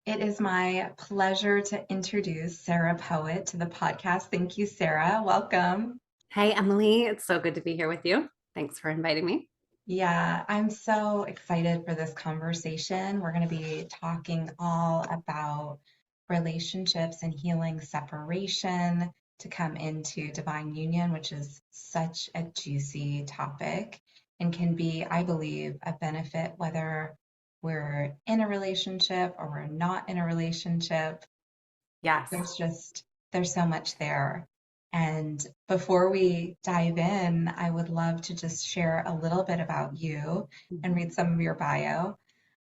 It is my pleasure to introduce Sarah Poet to the podcast. Thank you, Sarah. Welcome. Hi, Emily. It's so good to be here with you. Thanks for inviting me. Yeah, I'm so excited for this conversation. We're going to be talking all about relationships and healing separation to come into divine union, which is such a juicy topic and can be, I believe, a benefit whether we're in a relationship or we're not in a relationship. Yes. There's so much there. And before we dive in, I would love to just share a little bit about you and Mhm. read some of your bio.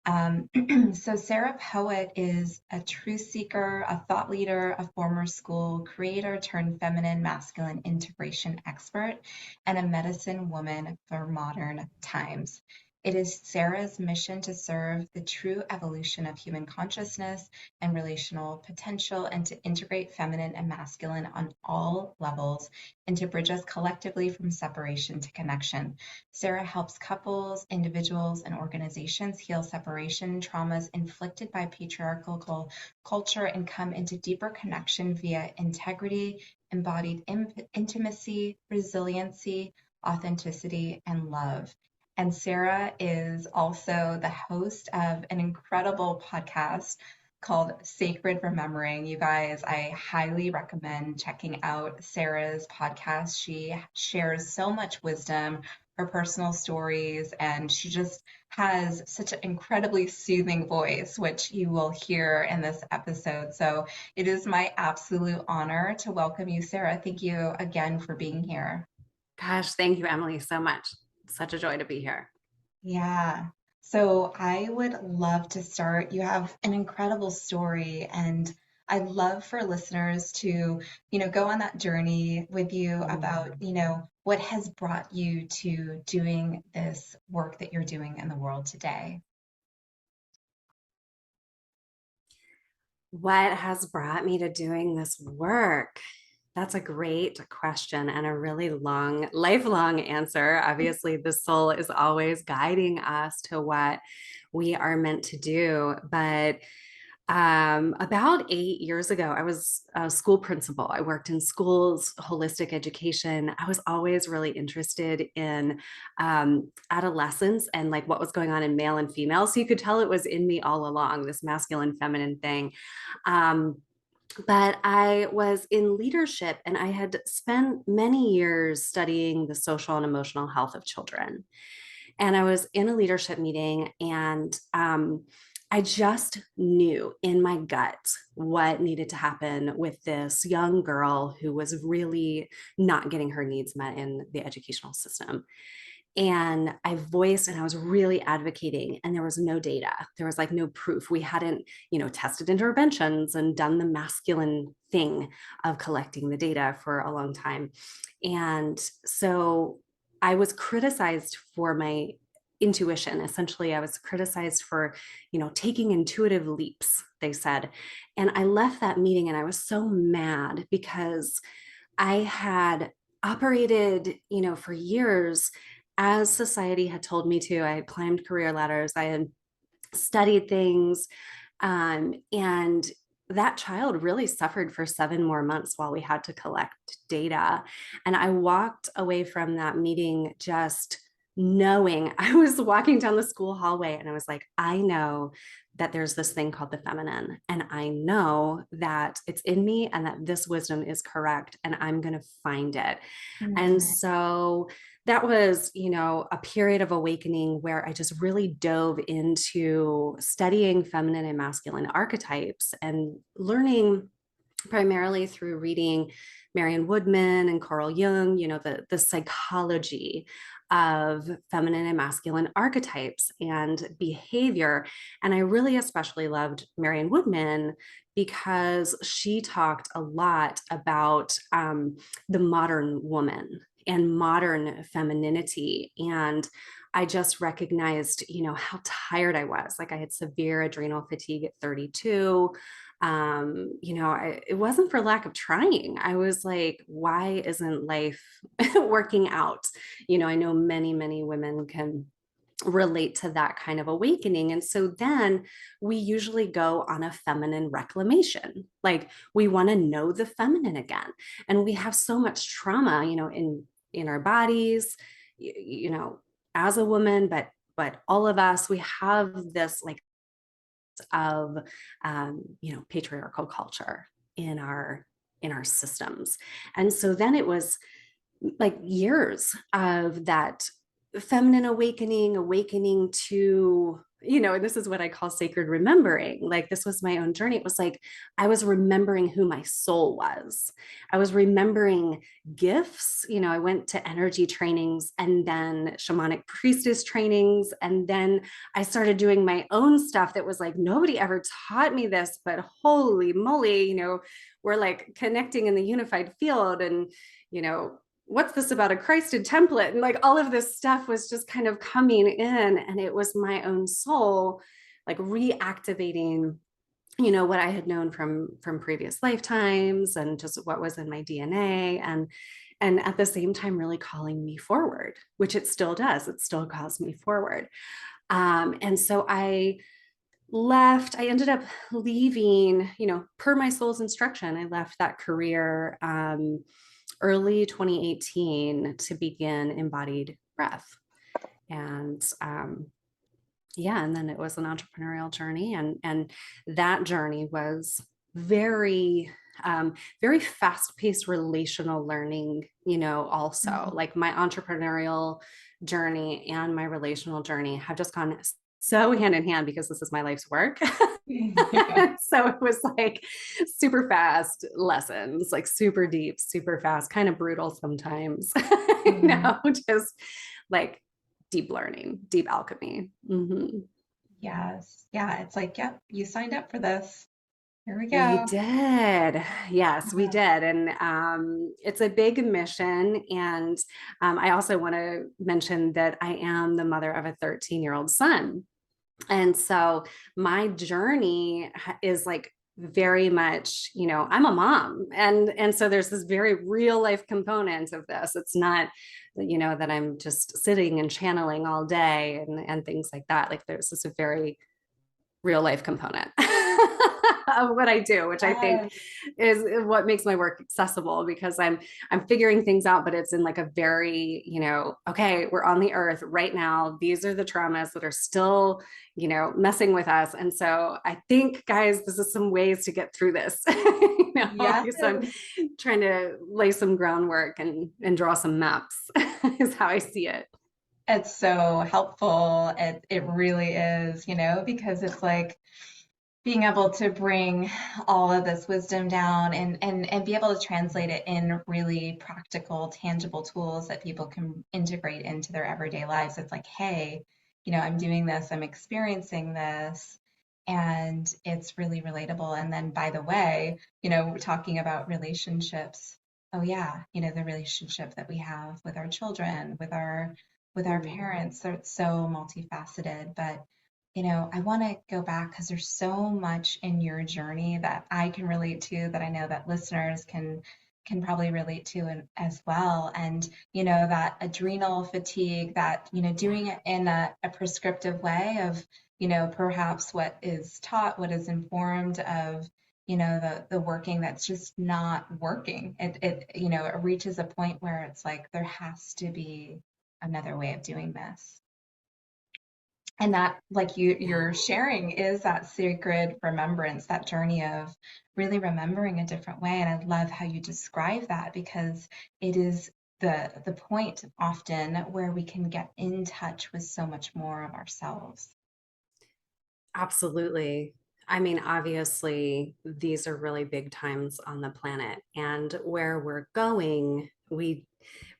Um, so Sarah Poet is a truth seeker, a thought leader, a former school creator turned feminine masculine integration expert, and a medicine woman for modern times. It is Sarah's mission to serve the true evolution of human consciousness and relational potential and to integrate feminine and masculine on all levels and to bridge us collectively from separation to connection. Sarah helps couples, individuals, and organizations heal separation traumas inflicted by patriarchal culture and come into deeper connection via integrity, embodied intimacy, resiliency, authenticity, and love. And Sarah is also the host of an incredible podcast called Sacred Remembering. You guys, I highly recommend checking out Sarah's podcast. She shares so much wisdom, her personal stories, and she just has such an incredibly soothing voice, which you will hear in this episode. So it is my absolute honor to welcome you, Sarah. Thank you again for being here. Gosh, thank you, Emily, so much. Such a joy to be here. Yeah. So I would love to start. You have an incredible story, and I'd love for listeners to, go on that journey with you about, what has brought you to doing this work that you're doing in the world today. What has brought me to doing this work? That's a great question and a really long, lifelong answer. Obviously, the soul is always guiding us to what we are meant to do. But about 8 years ago, I was a school principal. I worked in schools, holistic education. I was always really interested in adolescence and like what was going on in male and female. So you could tell it was in me all along, this masculine, feminine thing. Um, but I was in leadership and I had spent many years studying the social and emotional health of children. And I was in a leadership meeting and I just knew in my gut what needed to happen with this young girl who was really not getting her needs met in the educational system. And I voiced and I was really advocating, and there was no data. There was like no proof. We hadn't, tested interventions and done the masculine thing of collecting the data for a long time. And so I was criticized for my intuition. Essentially, I was criticized for, taking intuitive leaps, they said. And I left that meeting and I was so mad because I had operated, for years as society had told me to. I had climbed career ladders, I had studied things. And that child really suffered for 7 more months while we had to collect data. And I walked away from that meeting just knowing I was walking down the school hallway and I was like, I know that there's this thing called the feminine. And I know that it's in me and that this wisdom is correct. And I'm going to find it. And Mm, so that was, a period of awakening where I just really dove into studying feminine and masculine archetypes and learning primarily through reading Marion Woodman and Carl Jung, the psychology of feminine and masculine archetypes and behavior. And I really especially loved Marion Woodman because she talked a lot about the modern woman and modern femininity. And I just recognized, how tired I was. Like I had severe adrenal fatigue at 32. It wasn't for lack of trying. I was like, why isn't life working out? I know many, many women can relate to that kind of awakening. And so then we usually go on a feminine reclamation. Like we want to know the feminine again. And we have so much trauma, in our bodies, you know, as a woman, but all of us, we have this like of patriarchal culture in our systems. And so then it was like years of that feminine awakening to, and this is what I call sacred remembering. Like this was my own journey. It was like I was remembering who my soul was. I was remembering gifts. I went to energy trainings and then shamanic priestess trainings. And then I started doing my own stuff that was like, nobody ever taught me this, but holy moly, we're like connecting in the unified field. And, what's this about a Christed template? And like all of this stuff was just kind of coming in, and it was my own soul, like reactivating, what I had known from previous lifetimes and just what was in my DNA. And at the same time, really calling me forward, which it still does. It still calls me forward. And so I ended up leaving, per my soul's instruction. I left that career early 2018 to begin embodied breath. And yeah, and then it was an entrepreneurial journey. And that journey was very, very fast-paced relational learning, also. Like my entrepreneurial journey and my relational journey have just gone so hand in hand because this is my life's work. Yeah. So it was like super fast lessons, like super deep, super fast, kind of brutal sometimes, Mhm. just like deep learning, deep alchemy. Mm-hmm. Yes. Yeah. It's like, yep, you signed up for this. Here we We go. did. Yes, we Uh-huh. did. And it's a big mission. And I also want to mention that I am the mother of a 13-year-old son. And so my journey is like very much, I'm a mom. And so there's this very real life component of this. It's not, that I'm just sitting and channeling all day and things like that. Like there's this very real life component of what I do, which I think Yes. is what makes my work accessible, because I'm figuring things out, but it's in like a very, okay, we're on the earth right now. These are the traumas that are still, messing with us. And so I think, guys, this is some ways to get through this. Yes. So I'm trying to lay some groundwork and draw some maps is how I see it. It's so helpful. It really is, because it's like being able to bring all of this wisdom down and be able to translate it in really practical, tangible tools that people can integrate into their everyday lives. It's like, hey, I'm doing this, I'm experiencing this, and it's really relatable. And then, by the way, we're talking about relationships. Oh yeah, the relationship that we have with our children, with our Mm. parents. So it's so multifaceted, but I want to go back because there's so much in your journey that I can relate to, that I know that listeners can probably relate to as well. And, that adrenal fatigue, that, Yeah. doing it in a prescriptive way of, perhaps what is taught, what is informed of, the working that's just not working. It reaches a point where it's like there has to be another way of doing this. And that, like you're Yeah. sharing, is that sacred remembrance, that journey of really remembering a different way. And I love how you describe that, because it is the point often where we can get in touch with so much more of ourselves. Absolutely. I mean, obviously, these are really big times on the planet, and where we're going,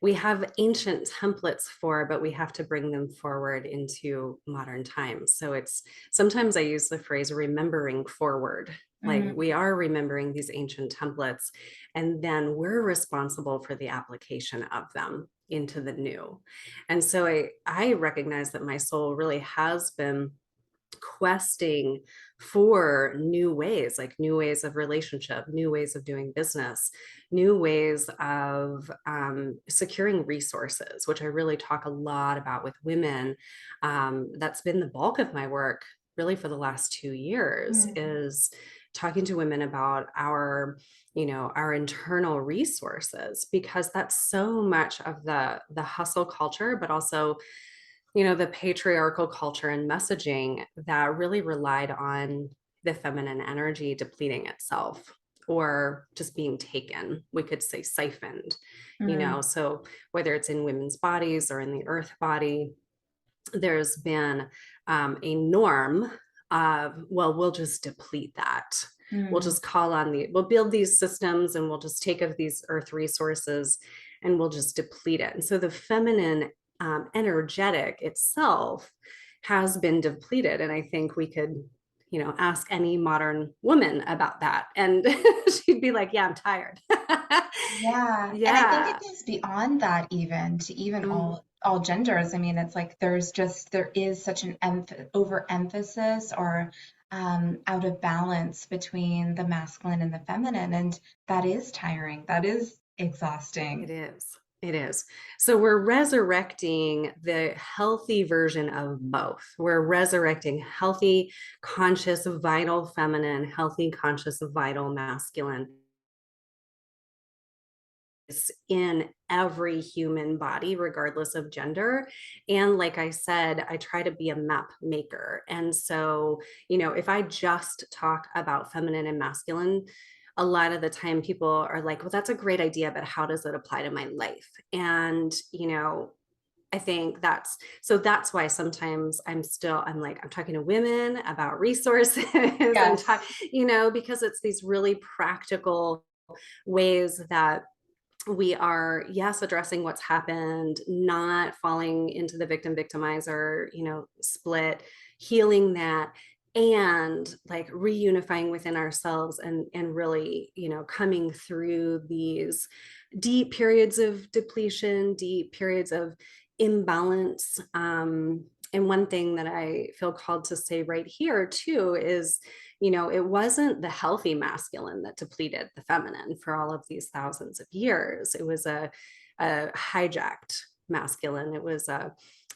we have ancient templates for, but we have to bring them forward into modern times. So it's sometimes I use the phrase remembering forward. Like Mm, we are remembering these ancient templates, and then we're responsible for the application of them into the new. And so I recognize that my soul really has been questing for new ways, like new ways of relationship, new ways of doing business, new ways of securing resources, which I really talk a lot about with women. That's been the bulk of my work really for the last 2 years, Mm, is talking to women about our internal resources, because that's so much of the hustle culture, but also the patriarchal culture and messaging that really relied on the feminine energy depleting itself, or just being taken, we could say siphoned, mm, so whether it's in women's bodies or in the earth body, there's been a norm of, well, we'll just deplete that. We'll mm, just we'll build these systems, and we'll just take of these earth resources, and we'll just deplete it. And so the feminine energetic itself has been depleted. And I think we could, ask any modern woman about that. And she'd be like, yeah, I'm tired. yeah. And I think it Yeah. goes beyond that even to even Mm, all genders. I mean, it's like there is such an overemphasis or out of balance between the masculine and the feminine, and that is tiring. That is it exhausting. is. It is. So we're resurrecting the healthy version of both. We're resurrecting healthy, conscious, vital feminine, healthy, conscious, vital masculine in every human body, regardless of gender. And like I said, I try to be a map maker. And so, if I just talk about feminine and masculine, a lot of the time people are like, well, that's a great idea, but how does it apply to my life? And, I think that's why sometimes I'm like, I'm talking to women about resources. I'm Yes. talking, because it's these really practical ways that we are, yes, addressing what's happened, not falling into the victimizer, split, healing that, and like reunifying within ourselves, and really, coming through these deep periods of depletion, deep periods of imbalance. And one thing that I feel called to say right here too is, it wasn't the healthy masculine that depleted the feminine for all of these thousands of years. It was a hijacked masculine. It was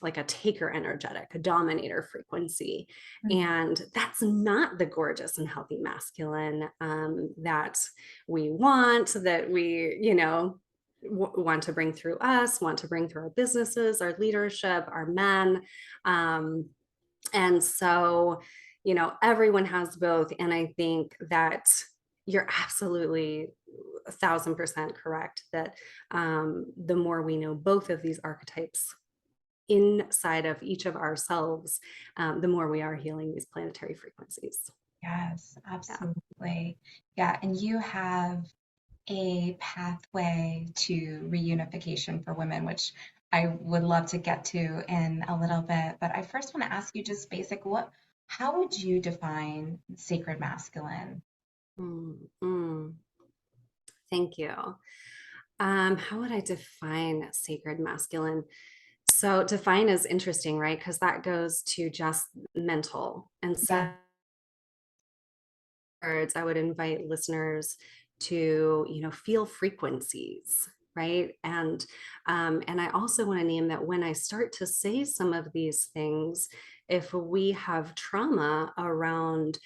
like a taker energetic, a dominator frequency. Mm. And that's not the gorgeous and healthy masculine that we want, that we, want to bring through us, want to bring through our businesses, our leadership, our men. Um, and so, everyone has both. And I think that you're absolutely 1,000% correct that the more we know both of these archetypes inside of each of ourselves, the more we are healing these planetary frequencies. Yes, Yeah. absolutely. Yeah, and you have a pathway to reunification for women, which I would love to get to in a little bit. But I first want to ask you just basic, how would you define sacred masculine? Mm, mm. Thank you. How would I define sacred masculine? So define is interesting, right? Because that goes to just mental. And Yeah. so words, I would invite listeners to, feel frequencies, right? And I also want to name that when I start to say some of these things, if we have trauma around,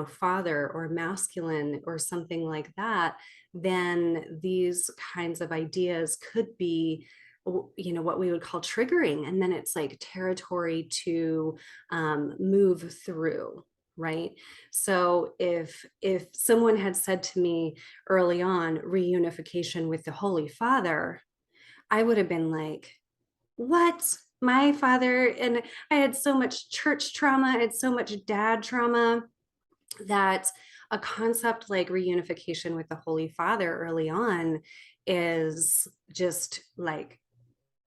father or masculine or something like that, then these kinds of ideas could be what we would call triggering, and then it's like territory to move through, right? So if someone had said to me early on, reunification with the Holy Father, I would have been like, what? My father, and I had so much church trauma, I had so much dad trauma, that a concept like reunification with the Holy Father early on is just like,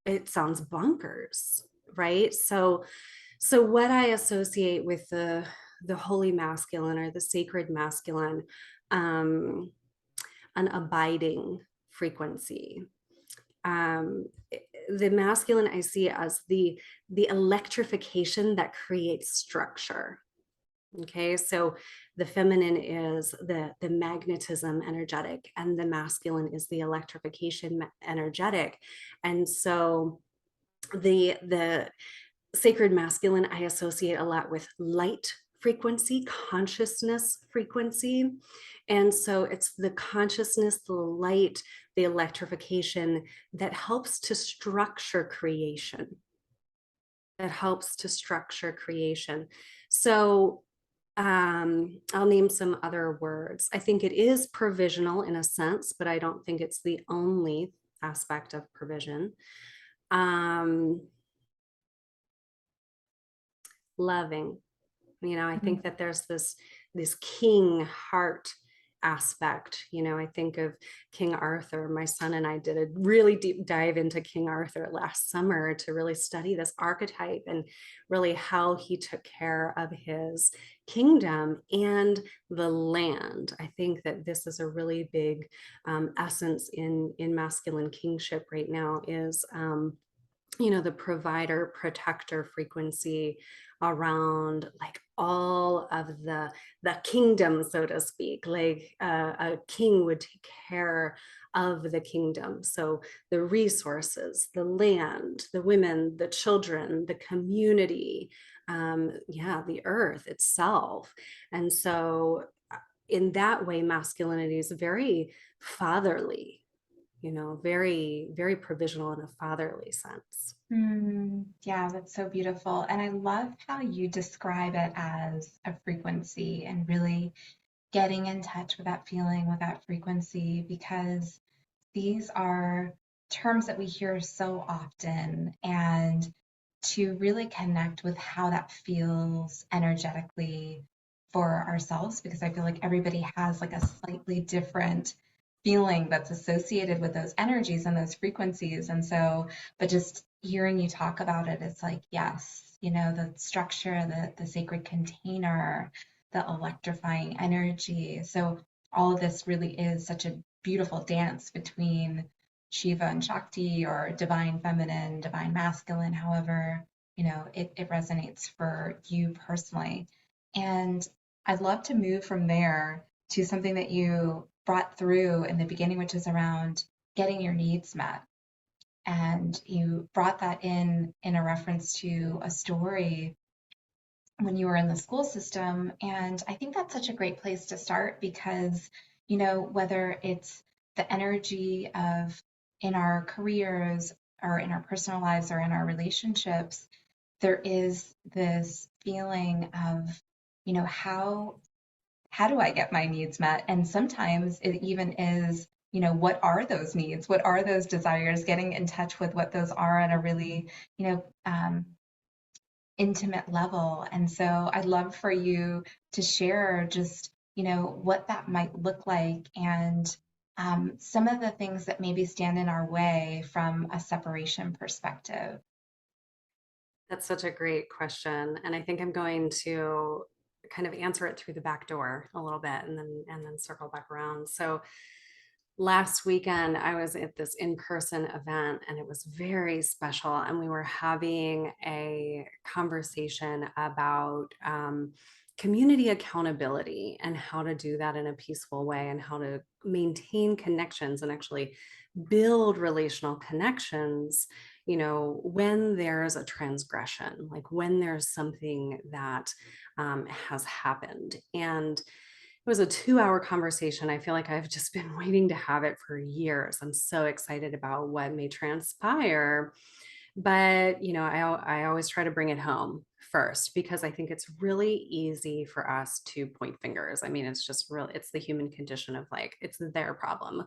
it sounds bonkers, right? So what I associate with the holy masculine or the sacred masculine, um, an abiding frequency. Um, the masculine I see as the electrification that creates structure. Okay, so the feminine is the magnetism energetic, and the masculine is the electrification energetic. And so the sacred masculine I associate a lot with light frequency, consciousness frequency. And so it's the consciousness, the light, the electrification that helps to structure creation, that helps to structure creation. So I'll name some other words. I think it is provisional in a sense, but I don't think it's the only aspect of provision. Um, Loving. I think that there's this king heart aspect. I think of King Arthur. My son and I did a really deep dive into King Arthur last summer to really study this archetype and really how he took care of his kingdom and the land. I think that this is a really big essence in masculine kingship right now is the provider protector frequency around like all of the kingdom, so to speak. Like a king would take care of the kingdom, so the resources, the land, the women, the children, the community, yeah, the earth itself. And so in that way masculinity is very fatherly, very, very provisional in a fatherly sense. Yeah, that's so beautiful. And I love how you describe it as a frequency and really getting in touch with that feeling, with that frequency, because these are terms that we hear so often. And to really connect with how that feels energetically for ourselves, because I feel like everybody has like a slightly different feeling that's associated with those energies and those frequencies. And so, but just hearing you talk about it, it's like, yes, the structure, the sacred container, the electrifying energy. So all of this really is such a beautiful dance between Shiva and Shakti, or divine feminine, divine masculine, however, it resonates for you personally. And I'd love to move from there to something that you brought through in the beginning, which is around getting your needs met. And you brought that in a reference to a story when you were in the school system. And I think that's such a great place to start because, whether it's the energy of in our careers or in our personal lives or in our relationships, there is this feeling of, how do I get my needs met? And sometimes it even is, what are those needs? What are those desires? Getting in touch with what those are at a really, intimate level. And so I'd love for you to share just, what that might look like and some of the things that maybe stand in our way from a separation perspective. That's such a great question. And I think I'm going to kind of answer it through the back door a little bit and then circle back around. So last weekend I was at this in-person event and it was very special. And we were having a conversation about community accountability and how to do that in a peaceful way and how to maintain connections and actually build relational connections, when there's a transgression, like when there's something that has happened. And it was a 2-hour conversation. I feel like I've just been waiting to have it for years. I'm so excited about what may transpire. But, I always try to bring it home first because I think it's really easy for us to point fingers. I mean, it's just real, it's the human condition of like, it's their problem.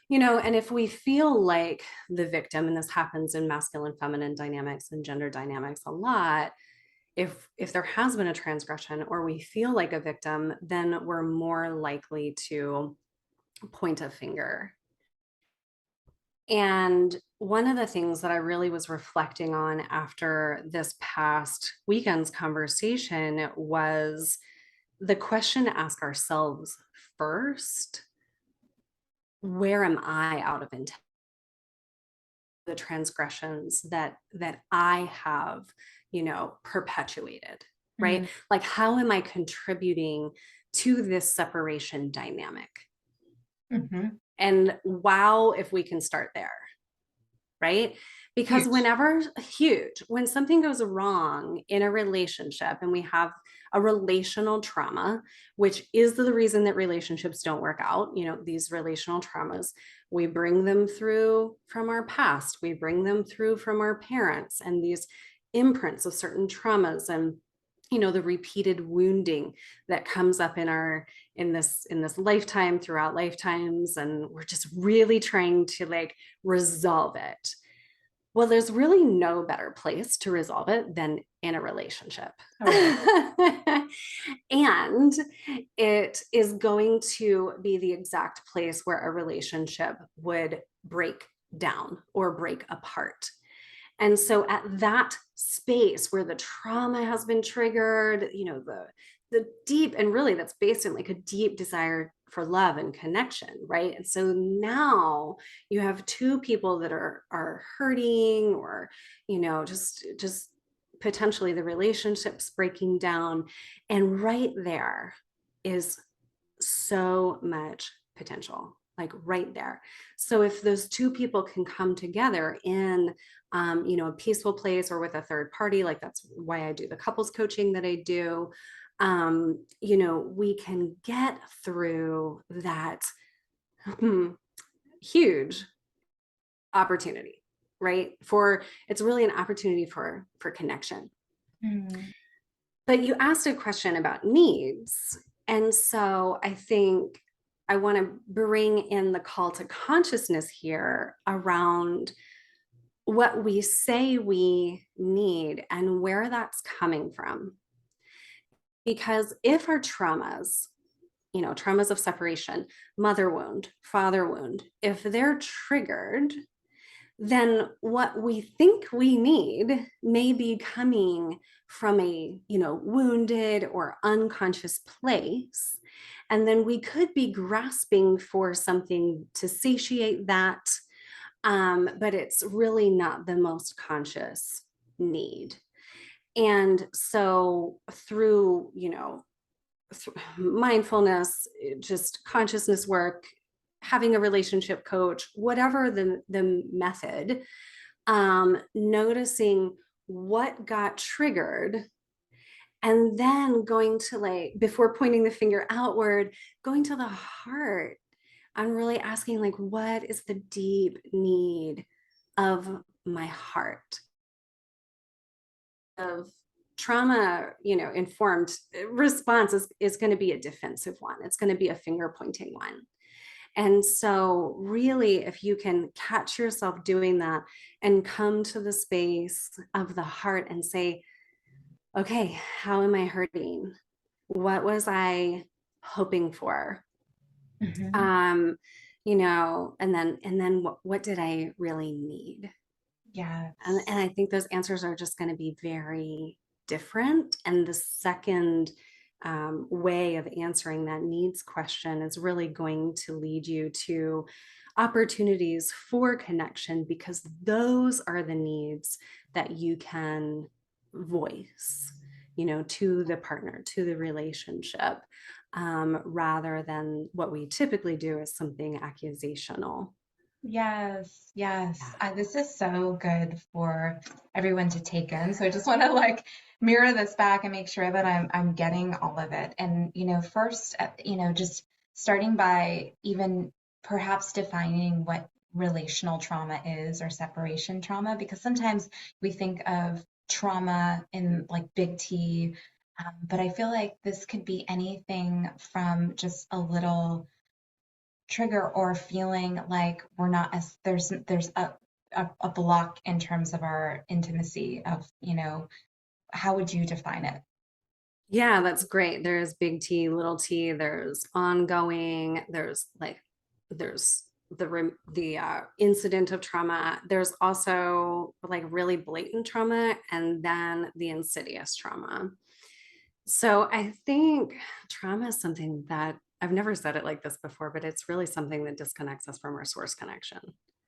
And if we feel like the victim, and this happens in masculine, feminine dynamics and gender dynamics a lot, if there has been a transgression or we feel like a victim, then we're more likely to point a finger. And one of the things that I really was reflecting on after this past weekend's conversation was the question to ask ourselves first: where am I out of intent? The transgressions that I have, perpetuated. right? Mm, Like, how am I contributing to this separation dynamic? mhm. And wow, if we can start there, right? Because Huge. whenever, huge, when something goes wrong in a relationship and we have a relational trauma, which is the reason that relationships don't work out, these relational traumas, we bring them through from our past, we bring them through from our parents, and these imprints of certain traumas, and the repeated wounding that comes up in this lifetime, throughout lifetimes, and we're just really trying to like resolve it. Well, there's really no better place to resolve it than in a relationship. Totally. And it is going to be the exact place where a relationship would break down or break apart. And so at that space where the trauma has been triggered, the deep, and really that's based on like a deep desire for love and connection, right? And so now you have two people that are hurting, or just potentially the relationships breaking down, and right there is so much potential, like right there. So if those two people can come together in a peaceful place, or with a third party, like that's why I do the couples coaching that I do, we can get through that huge opportunity, right? For it's really an opportunity for connection. Mm, But you asked a question about needs. And so I think I want to bring in the call to consciousness here around what we say we need and where that's coming from. Because if our traumas, traumas of separation, mother wound, father wound, if they're triggered, then what we think we need may be coming from a wounded or unconscious place, and then we could be grasping for something to satiate that, but it's really not the most conscious need. And so through mindfulness, just consciousness work, having a relationship coach, whatever the method, noticing what got triggered, and then going to, like, before pointing the finger outward, going to the heart and really asking, like, what is the deep need of my heart? Of trauma informed response is going to be a defensive one, it's going to be a finger pointing one. And so really, if you can catch yourself doing that and come to the space of the heart and say, okay, how am I hurting? What was I hoping for? mhm. um and then what did I really need? And Yes. I think those answers are just going to be very different. And the second way of answering that needs question is really going to lead you to opportunities for connection, because those are the needs that you can voice, to the partner, to the relationship, rather than what we typically do is something accusational. Yes, yes. Yeah. This is so good for everyone to take in. So I just want to like mirror this back and make sure that I'm getting all of it. And first, just starting by even perhaps defining what relational trauma is, or separation trauma, because sometimes we think of trauma in like big T, but I feel like this could be anything from just a little trigger or feeling like we're not as there's a block in terms of our intimacy of, how would you define it? Yeah, that's great. There's big T, little t, there's ongoing, there's the incident of trauma. There's also like really blatant trauma, and then the insidious trauma. So I think trauma is something that I've never said it like this before, but it's really something that disconnects us from our source connection.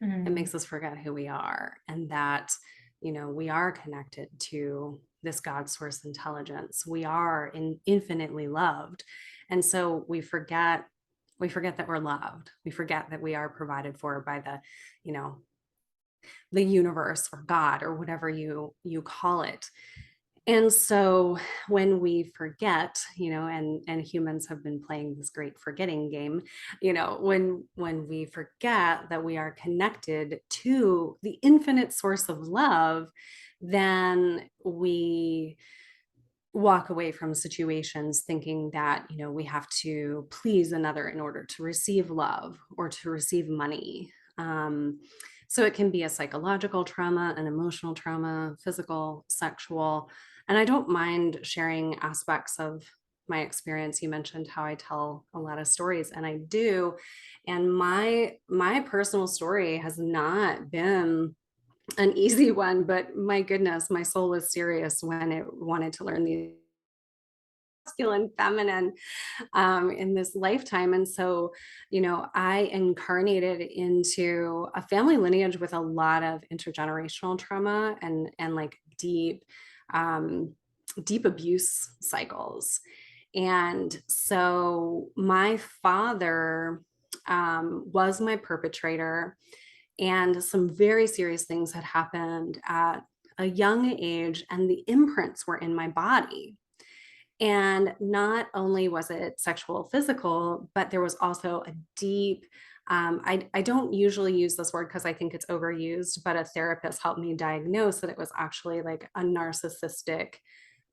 It Mm, makes us forget who we are, and that we are connected to this God source intelligence. We are infinitely loved. And so we forget that we're loved. We forget that we are provided for by you know, the universe or God or whatever you call it. And so when we forget, and humans have been playing this great forgetting game, when we forget that we are connected to the infinite source of love, then we walk away from situations thinking that we have to please another in order to receive love or to receive money. So it can be a psychological trauma, an emotional trauma, physical, sexual. And I don't mind sharing aspects of my experience. You mentioned how I tell a lot of stories, and I do. And my personal story has not been an easy one, but my goodness, my soul was serious when it wanted to learn the masculine, feminine, in this lifetime. And so, I incarnated into a family lineage with a lot of intergenerational trauma and like um, deep abuse cycles. And so my father was my perpetrator, and some very serious things had happened at a young age, and the imprints were in my body. And not only was it sexual, physical, but there was also a deep, I don't usually use this word because I think it's overused, but a therapist helped me diagnose that it was actually like a narcissistic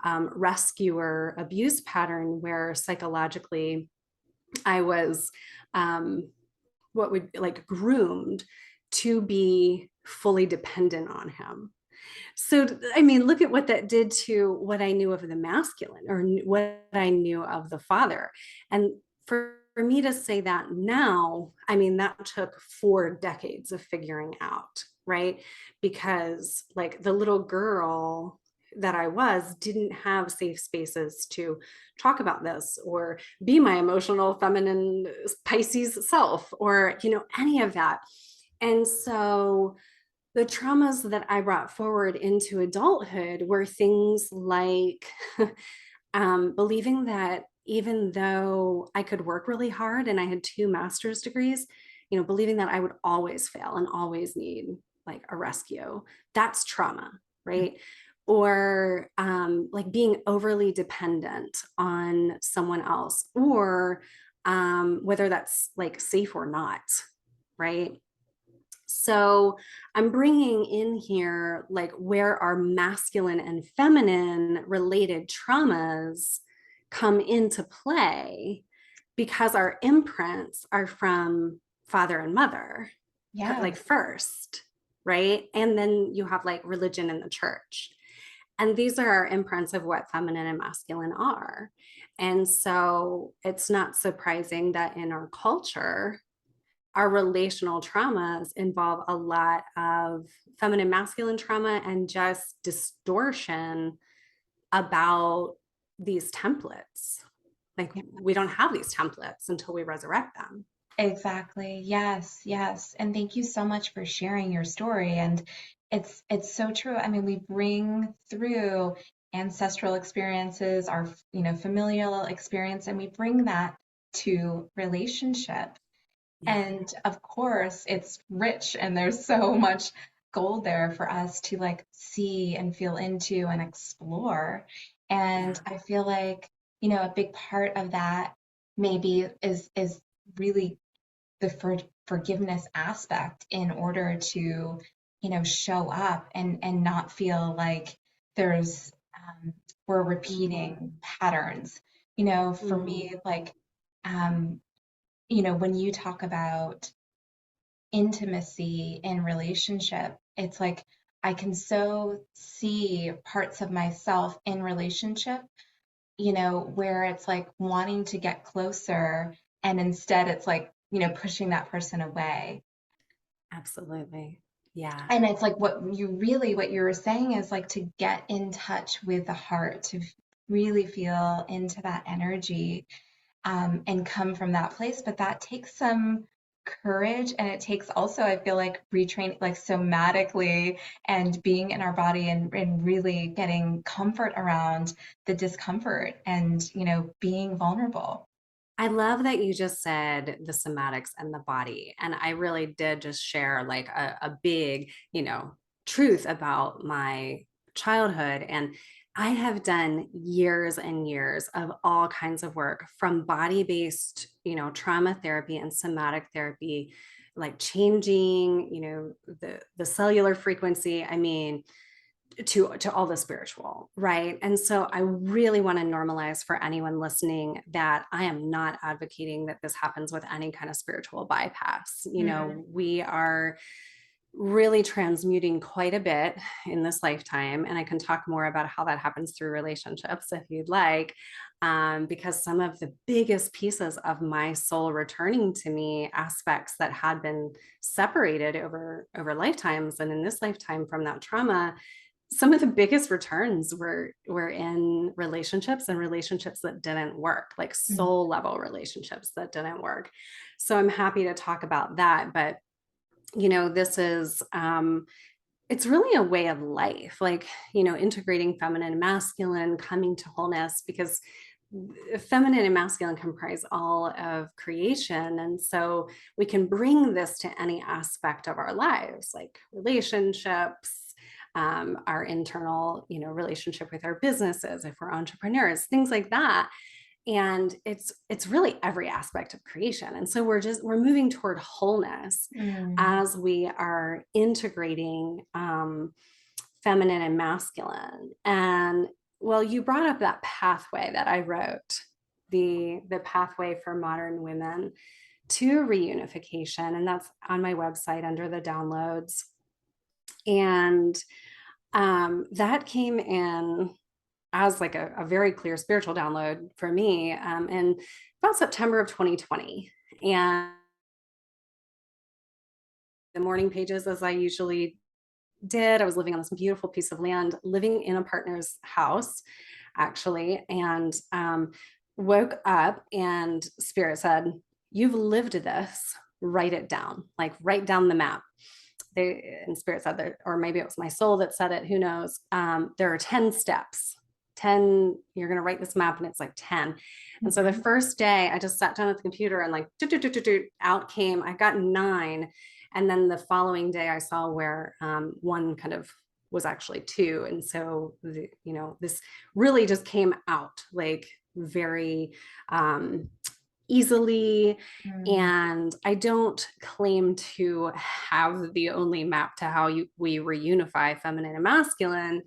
rescuer abuse pattern where psychologically I was what would like groomed to be fully dependent on him. So, I mean, look at what that did to what I knew of the masculine or what I knew of the father. And for me to say that now, I mean, that took 4 decades of figuring out, right? Because, like, the little girl that I was didn't have safe spaces to talk about this or be my emotional feminine Pisces self or, any of that. And so, the traumas that I brought forward into adulthood were things like believing that even though I could work really hard and I had 2 master's degrees, believing that I would always fail and always need like a rescue. That's trauma, right? Or like being overly dependent on someone else, or whether that's like safe or not, right? So I'm bringing in here like where our masculine and feminine related traumas come into play because our imprints are from father and mother, Yeah. like first, right? And then you have like religion and the church. And these are our imprints of what feminine and masculine are. And so it's not surprising that in our culture, our relational traumas involve a lot of feminine masculine trauma and just distortion about these templates. Like we don't have these templates until we resurrect them. Exactly. Yes, yes. And thank you so much for sharing your story. And it's so true. I mean, we bring through ancestral experiences, our, familial experience, and we bring that to relationship. Yeah. And of course, it's rich and there's so much gold there for us to like see and feel into and explore. And Yeah. I feel like, a big part of that maybe is really the forgiveness aspect in order to, show up and not feel like there's we're repeating Mm-hmm. patterns. For Mm-hmm. me, like, um, when you talk about intimacy in relationship, it's like I can so see parts of myself in relationship, where it's like wanting to get closer and instead it's like, pushing that person away. Absolutely. Yeah. And it's like what you were saying is like to get in touch with the heart, to really feel into that energy and come from that place. But that takes some courage, and it takes also, I feel like, retraining, like somatically, and being in our body, and really getting comfort around the discomfort, and, being vulnerable. I love that you just said the somatics and the body. And I really did just share like a big, truth about my childhood. And I have done years and years of all kinds of work from body based, trauma therapy and somatic therapy, like changing, the cellular frequency. I mean, to all the spiritual, right? And so I really want to normalize for anyone listening that I am not advocating that this happens with any kind of spiritual bypass. Mm, We are really transmuting quite a bit in this lifetime. And I can talk more about how that happens through relationships if you'd like. Because some of the biggest pieces of my soul returning to me, aspects that had been separated over lifetimes and in this lifetime from that trauma, some of the biggest returns were in relationships, and relationships that didn't work, like mm, soul level relationships that didn't work. So I'm happy to talk about that. But this is it's really a way of life, like, integrating feminine and masculine, coming to wholeness, because feminine and masculine comprise all of creation. And so we can bring this to any aspect of our lives, like relationships, our internal, relationship with our businesses, if we're entrepreneurs, things like that. And it's really every aspect of creation. And so we're moving toward wholeness mm. as we are integrating feminine and masculine. And well, you brought up that pathway that I wrote, the pathway for modern women to reunification, and that's on my website under the downloads. And that came in as like a very clear spiritual download for me in about September of 2020. And the morning pages, as I usually did, I was living on this beautiful piece of land, living in a partner's house, actually, and woke up and Spirit said, "You've lived this, write it down, like write down the map." They, and Spirit said that, or maybe it was my soul that said it, who knows. There are 10 steps. 10, you're going to write this map, and it's like 10. And so the Mhm. first day I just sat down at the computer and like out came, I got 9. And then the following day I saw where one kind of was actually 2. And so this really just came out like very easily. Mm. And I don't claim to have the only map to how we reunify feminine and masculine,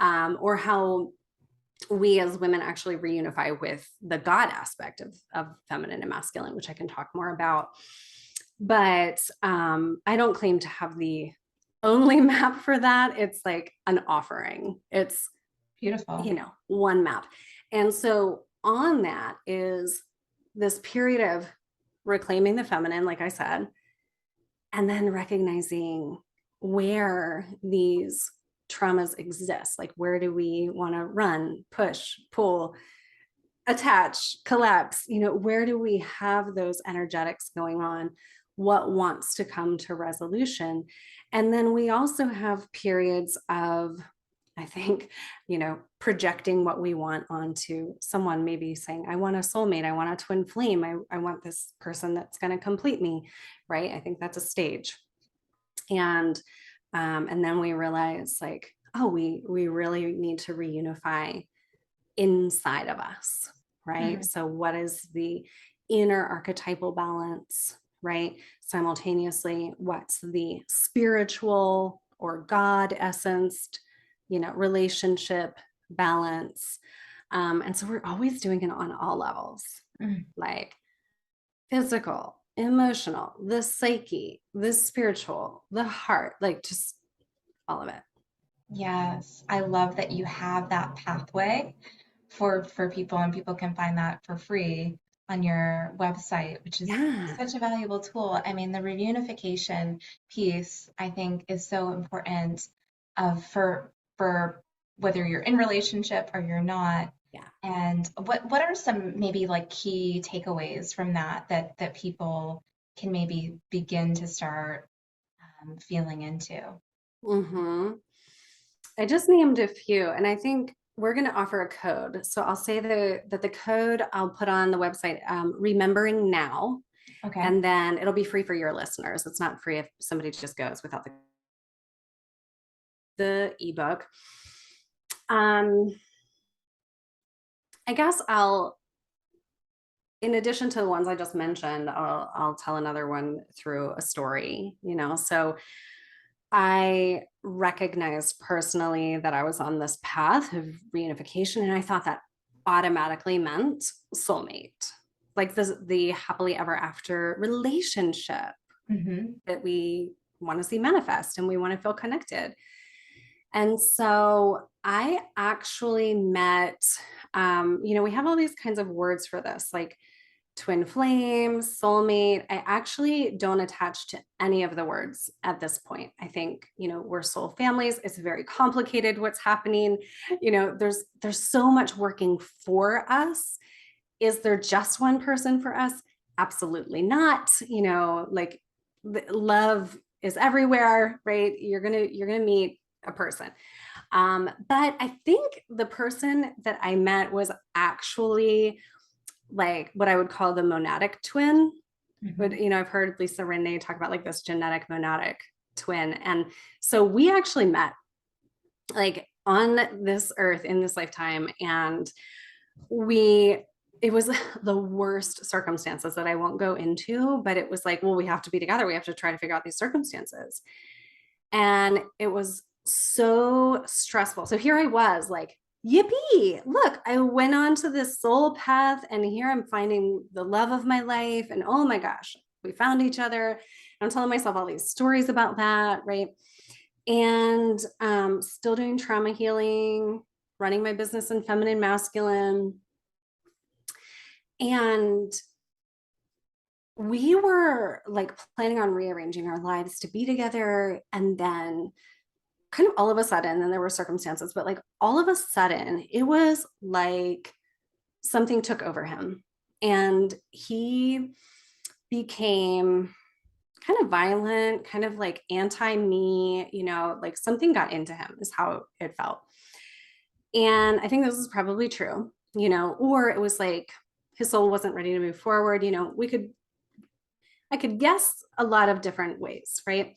or how we as women actually reunify with the God aspect of feminine and masculine, which I can talk more about. But I don't claim to have the only map for that. It's like an offering. It's, Beautiful. one map. And so on that is this period of reclaiming the feminine, like I said, and then recognizing where these traumas exist. Like, where do we want to run, push, pull, attach, collapse? Where do we have those energetics going on? What wants to come to resolution? And then we also have periods of, I think, projecting what we want onto someone, maybe saying, I want a soulmate, I want a twin flame, I want this person that's going to complete me, right? I think that's a stage. And then we realize, like, oh, we really need to reunify inside of us, right? Mm. So what is the inner archetypal balance, right? Simultaneously, what's the spiritual or God essenced, relationship balance? And so we're always doing it on all levels, Mm. like physical, emotional, the psyche, the spiritual, the heart, like just all of it. Yes, I love that you have that pathway for people, and people can find that for free on your website, which is Yeah. such a valuable tool. I mean, the reunification piece, I think, is so important, for whether you're in relationship or you're not. Yeah. And what are some maybe like key takeaways from that, that people can maybe begin to start feeling into. Mm-hmm. I just named a few, and I think we're going to offer a code. So I'll say that the code I'll put on the website, remembering now, Okay. and then it'll be free for your listeners. It's not free if somebody just goes without the ebook. Um, I guess in addition to the ones I just mentioned, I'll tell another one through a story, So I recognized personally that I was on this path of reunification, and I thought that automatically meant soulmate, like the happily ever after relationship Mm-hmm. that we want to see manifest and we want to feel connected. And so I actually met, we have all these kinds of words for this, like twin flames, soulmate. I actually don't attach to any of the words at this point. I think, we're soul families. It's very complicated what's happening. There's so much working for us. Is there just one person for us? Absolutely not. Like love is everywhere, right? You're gonna meet a person. But I think the person that I met was actually like what I would call the monadic twin. But Mm-hmm. I've heard Lisa Renee talk about like this genetic monadic twin. And so we actually met like on this earth in this lifetime. And it was the worst circumstances that I won't go into, but it was like, well, we have to be together. We have to try to figure out these circumstances. And it was so stressful. So here I was like, yippee, look, I went on to this soul path and here I'm finding the love of my life. And oh my gosh, we found each other. I'm telling myself all these stories about that, right? And still doing trauma healing, running my business in feminine masculine. And we were like planning on rearranging our lives to be together. And then kind of all of a sudden, and there were circumstances, but like all of a sudden, it was like something took over him and he became kind of violent, kind of like anti me, like something got into him, is how it felt. And I think this is probably true, or it was like his soul wasn't ready to move forward. I could guess a lot of different ways, right?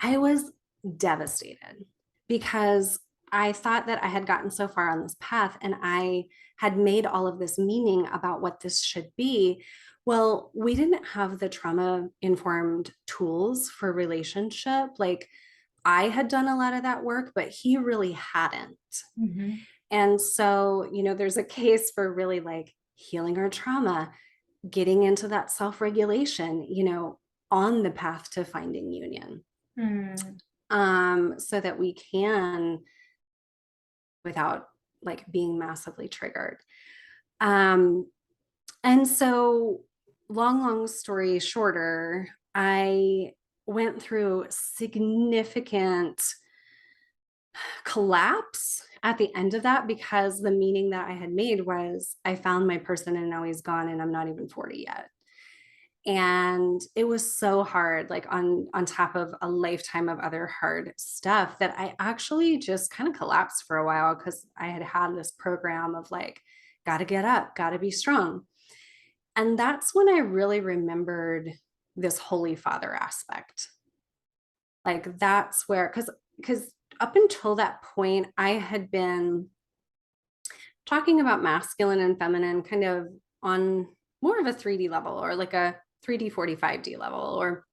I was devastated because I thought that I had gotten so far on this path and I had made all of this meaning about what this should be. Well, we didn't have the trauma informed tools for relationship. Like I had done a lot of that work, but he really hadn't. Mm-hmm. And so, there's a case for really like healing our trauma, getting into that self regulation, on the path to finding union, Mm. so that we can, without like being massively triggered. Um, and so, long story shorter, I went through significant collapse at the end of that because the meaning that I had made was I found my person and now he's gone and I'm not even 40 yet. And it was so hard, like on top of a lifetime of other hard stuff, that I actually just kind of collapsed for a while because I had had this program of like, got to get up, got to be strong. And that's when I really remembered this holy father aspect. Like that's where, because up until that point I had been talking about masculine and feminine kind of on more of a 3D level, or like a 3D 45D level, or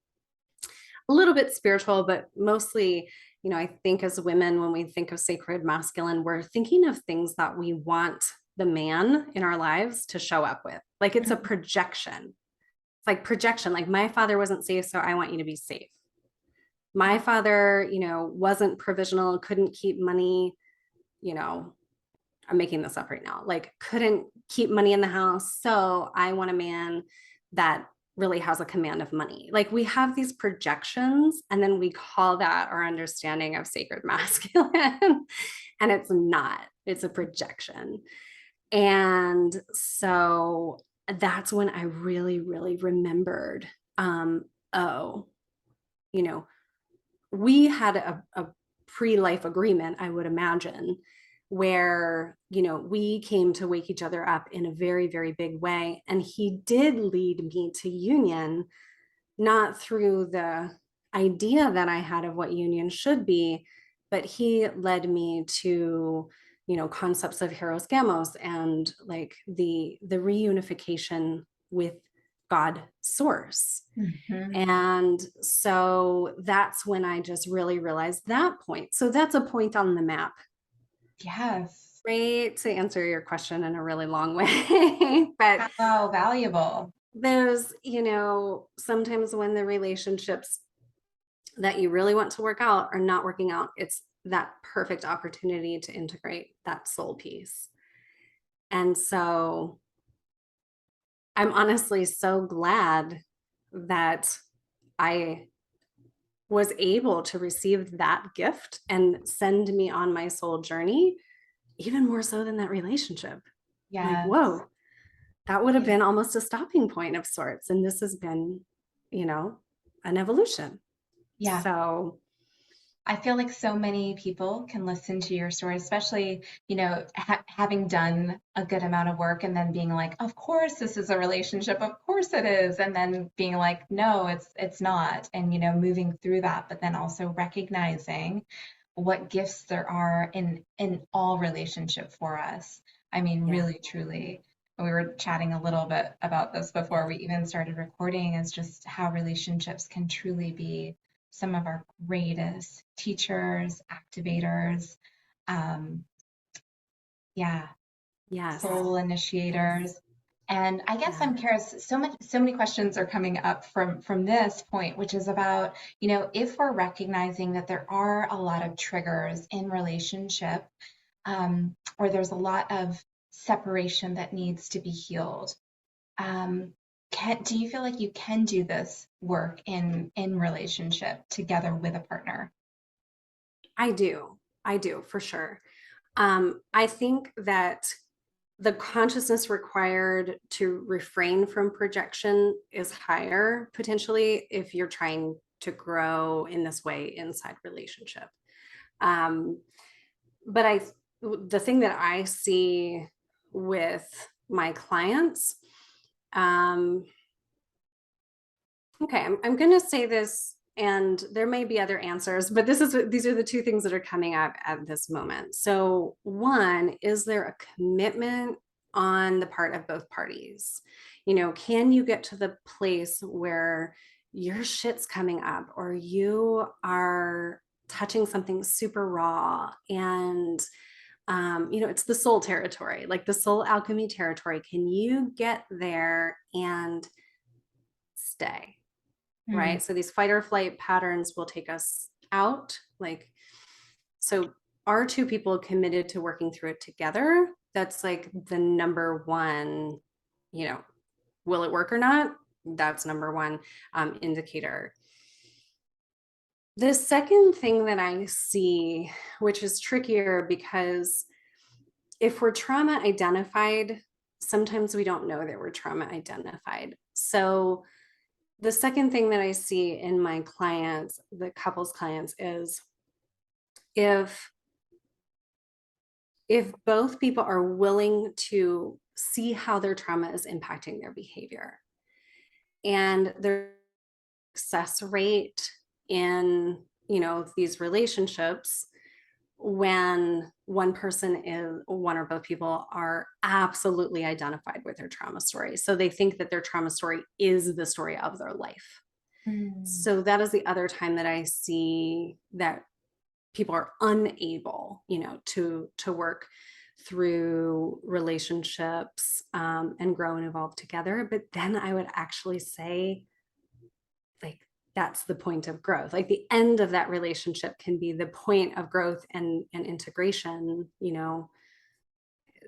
a little bit spiritual, but mostly, I think as women, when we think of sacred masculine, we're thinking of things that we want the man in our lives to show up with. Like it's a projection. It's like projection, like my father wasn't safe, so I want you to be safe. My father, wasn't provisional, couldn't keep money, you know, I'm making this up right now, like couldn't keep money in the house. So I want a man that really has a command of money. Like we have these projections and then we call that our understanding of sacred masculine. And it's not, it's a projection. And so that's when I really, really remembered oh, you know, we had a pre-life agreement, I would imagine, where, we came to wake each other up in a very, very big way. And he did lead me to union, not through the idea that I had of what union should be, but he led me to, concepts of Hieros Gamos and like the reunification with God source. Mhm. And so that's when I just really realized that point. So that's a point on the map. Yes. Great to answer your question in a really long way. But How valuable. there's, sometimes when the relationships that you really want to work out are not working out, it's that perfect opportunity to integrate that soul piece. And so I'm honestly so glad that I was able to receive that gift and send me on my soul journey, even more so than that relationship. Like, Yes. whoa, that would have Yeah. been almost a stopping point of sorts. And this has been, you know, an evolution. Yeah. So, I feel like so many people can listen to your story, especially, having done a good amount of work and then being like, of course this is a relationship, of course it is, and then being like, no, it's not, and moving through that, but then also recognizing what gifts there are in all relationship for us. I mean, yeah, really, truly. We were chatting a little bit about this before we even started recording, is just how relationships can truly be some of our greatest teachers, activators, um, yeah, yes, soul yes, initiators. And I guess yeah. I'm curious, so many questions are coming up from this point, which is about, if we're recognizing that there are a lot of triggers in relationship, or there's a lot of separation that needs to be healed. Um, do you feel like you can do this work in relationship together with a partner? I do. I do for sure. I think that the consciousness required to refrain from projection is higher potentially if you're trying to grow in this way inside relationship. Um, but the thing that I see with my clients, um, okay, I'm going to say this, and there may be other answers, but these are the two things that are coming up at this moment. So, one, is there a commitment on the part of both parties? Can you get to the place where your shit's coming up, or you are touching something super raw, and it's the soul territory, like the soul alchemy territory. Can you get there and stay? Hmm. Right? So these fight or flight patterns will take us out. Like, so are two people committed to working through it together? That's like the number one, you know, will it work or not? That's number one indicator. The second thing that I see, which is trickier because if we're trauma identified, sometimes we don't know that we're trauma identified. So the second thing that I see in my clients, the couples clients, is if if both people are willing to see how their trauma is impacting their behavior and their success rate in these relationships, when one or both people are absolutely identified with their trauma story, so they think that their trauma story is the story of their life. Hmm. So that is the other time that I see that people are unable, to work through relationships, and grow and evolve together. But then I would actually say, like, that's the point of growth. Like the end of that relationship can be the point of growth and integration,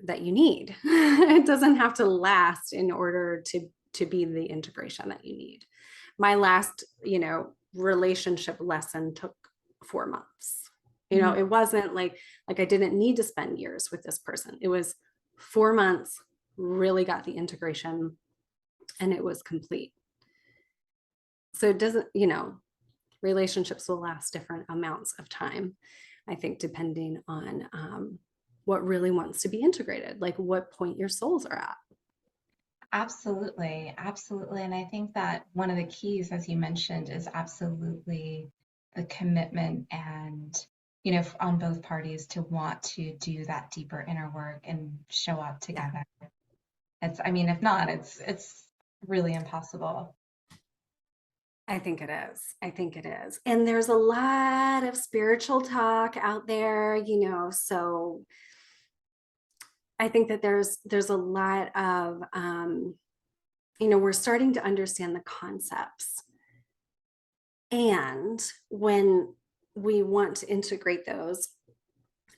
that you need. It doesn't have to last in order to be the integration that you need. My last, relationship lesson took 4 months. Hmm. It wasn't like I didn't need to spend years with this person. It was 4 months, really got the integration, and it was complete. So it doesn't, relationships will last different amounts of time, I think, depending on what really wants to be integrated, like what point your souls are at. Absolutely, absolutely. And I think that one of the keys, as you mentioned, is absolutely the commitment and, on both parties to want to do that deeper inner work and show up Yeah, together. I mean, if not, it's really impossible. I think it is. I think it is. And there's a lot of spiritual talk out there, so I think that there's a lot of we're starting to understand the concepts. And when we want to integrate those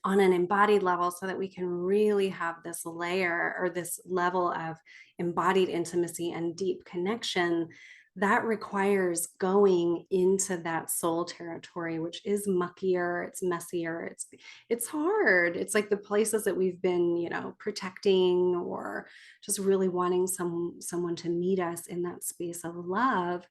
on an embodied level so that we can really have this layer or this level of embodied intimacy and deep connection, that requires going into that soul territory, which is muckier, it's messier, it's hard. It's like the places that we've been, protecting or just really wanting someone to meet us in that space of love.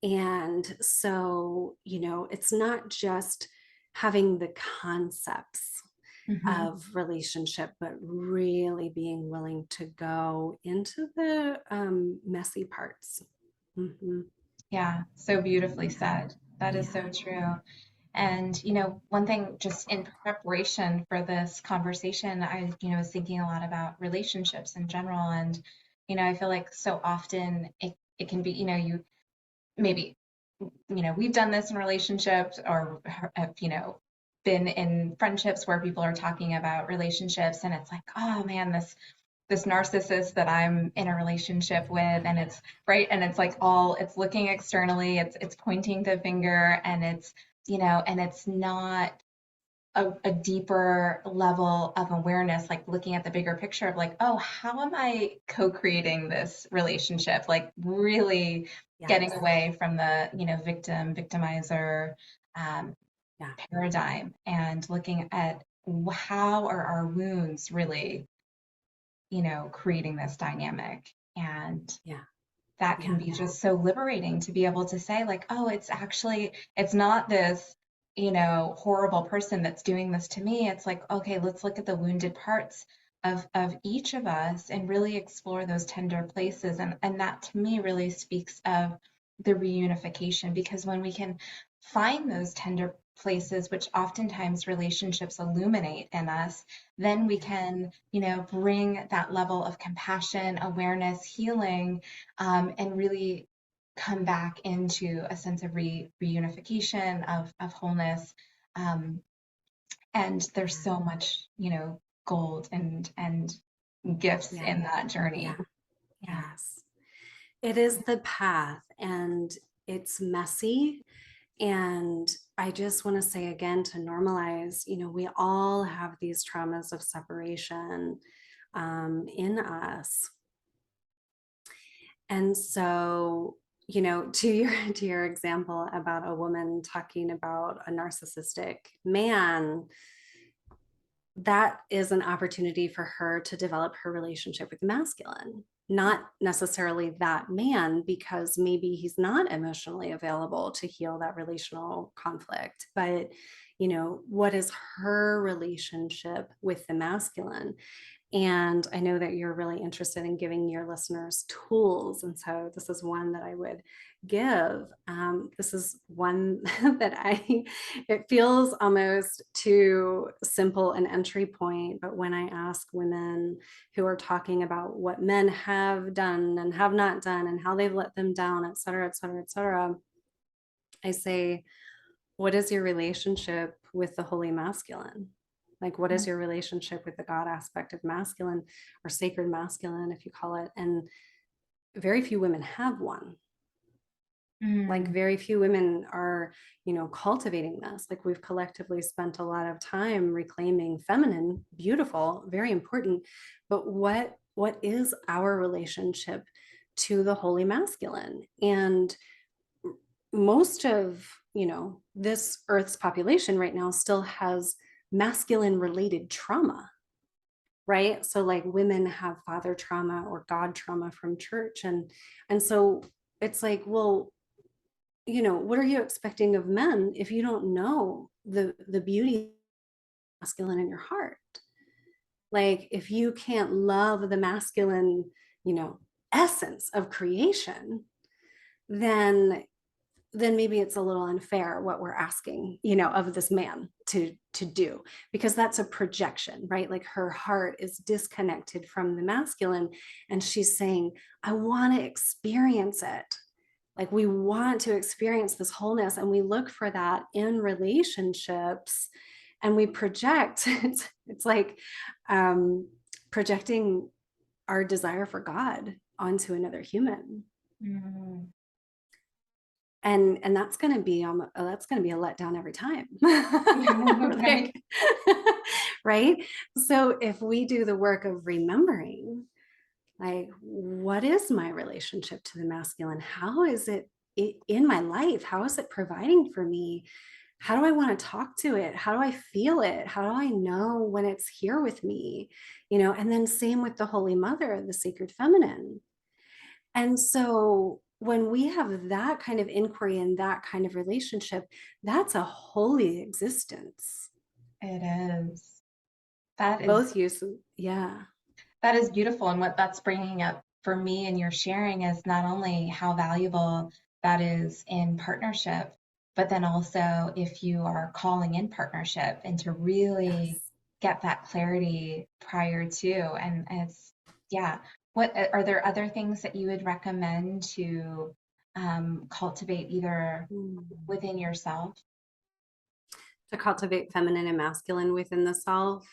And so, it's not just having the concepts Hmm. of relationship, but really being willing to go into the messy parts. Mm-hmm. Yeah, so beautifully Yeah. said. That is so Yeah. true. And, one thing just in preparation for this conversation, was thinking a lot about relationships in general. And, I feel like so often it can be, you maybe, we've done this in relationships or have, been in friendships where people are talking about relationships and it's like, oh man, this narcissist that I'm in a relationship with, and it's right, and it's like all it's looking externally, it's pointing the finger, and and it's not a deeper level of awareness, like looking at the bigger picture of like, oh, how am I co-creating this relationship? Like really getting Yes. away from the, victimizer um, Yeah. paradigm and looking at how are our wounds really creating this dynamic. And Yeah. that can Yeah. be just so liberating to be able to say, like, oh, it's not this, horrible person that's doing this to me. It's like, okay, let's look at the wounded parts of each of us and really explore those tender places. And that to me really speaks of the reunification because when we can find those tender places, which oftentimes relationships illuminate in us, then we can, bring that level of compassion, awareness, healing, and really come back into a sense of reunification, of wholeness. Um, and there's Yeah. so much, gold and gifts Yeah. in that journey. Yeah. Yeah. Yes. It is the path and it's messy. And I just want to say again to normalize, we all have these traumas of separation in us. And so, to your to your example about a woman talking about a narcissistic man, that is an opportunity for her to develop her relationship with masculine, not necessarily that man, because maybe he's not emotionally available to heal that relational conflict. But, what is her relationship with the masculine? And I know that you're really interested in giving your listeners tools. And so this is one that I would give. This is one that it feels almost too simple an entry point. But when I ask women who are talking about what men have done and have not done and how they've let them down, et cetera, et cetera, et cetera, I say, what is your relationship with the holy masculine? Like, what is your relationship with the God aspect of masculine or sacred masculine, if you call it? And very few women have one. Like, Mm, very few women are, cultivating this. Like, we've collectively spent a lot of time reclaiming feminine, beautiful, very important. But what is our relationship to the holy masculine? And most of this earth's population right now still has masculine related trauma, right? So like women have father trauma or god trauma from church, and so it's like, well, what are you expecting of men if you don't know the beauty masculine in your heart? Like if you can't love the masculine, you know, essence of creation, then maybe it's a little unfair what we're asking, of this man to do, because that's a projection, right? Like her heart is disconnected from the masculine, and she's saying, I want to experience it. Like we want to experience this wholeness, and we look for that in relationships, and we project. It's like um, projecting our desire for God onto another human, Mm. and that's going to be a letdown every time. Right. Like, right. So if we do the work of remembering, like, what is my relationship to the masculine? How is it in my life? How is it providing for me? How do I want to talk to it? How do I feel it? How do I know when it's here with me? And then same with the Holy Mother, the sacred feminine. And so when we have that kind of inquiry and that kind of relationship, that's a holy existence. It is. That is Both use, yeah. That is beautiful. And what that's bringing up for me and your sharing is not only how valuable that is in partnership, but then also if you are calling in partnership and to really Yes. get that clarity prior to. And it's, yeah. What are there other things that you would recommend to cultivate either Mm. within yourself To cultivate feminine and masculine within the self.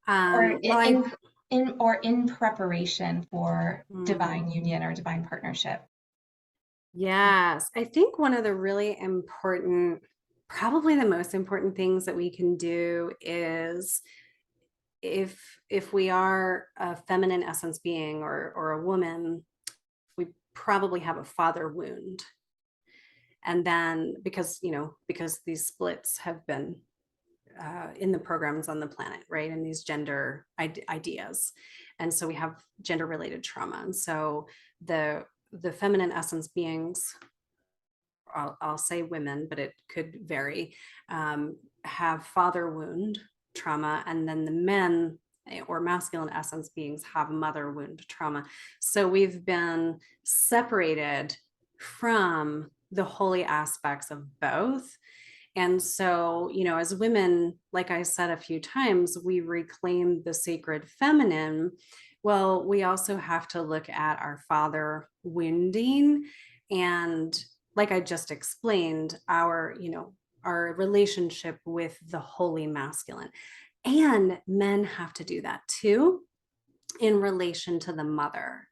or Well, I, in preparation for mm, divine union or divine partnership? yes, I think one of the really important, probably the most important things that we can do is, if we are a feminine essence being, or a woman, we probably have a father wound. And then because these splits have been in the programs on the planet, right? And these gender ideas. And so we have gender related trauma. And so the feminine essence beings, I'll say women, but it could vary, have father wound trauma. And then the men, or masculine essence beings, have mother wound trauma. So we've been separated from the holy aspects of both. And so, as women, like I said a few times, we reclaim the sacred feminine. Well, we also have to look at our father wounding. And like I just explained, our relationship with the holy masculine. And men have to do that too in relation to the mother.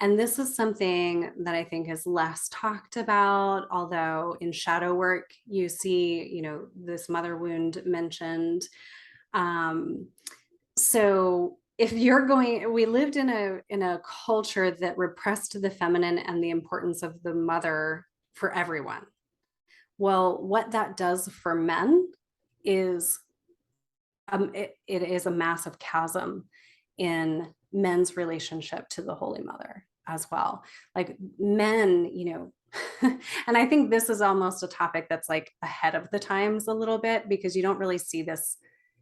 And this is something that I think is less talked about, although in shadow work, you see, this mother wound mentioned. Um, so if we lived in a culture that repressed the feminine and the importance of the mother for everyone. Well, what that does for men is, it is a massive chasm in men's relationship to the Holy Mother as well. Like men, and I think this is almost a topic that's like ahead of the times a little bit, because you don't really see this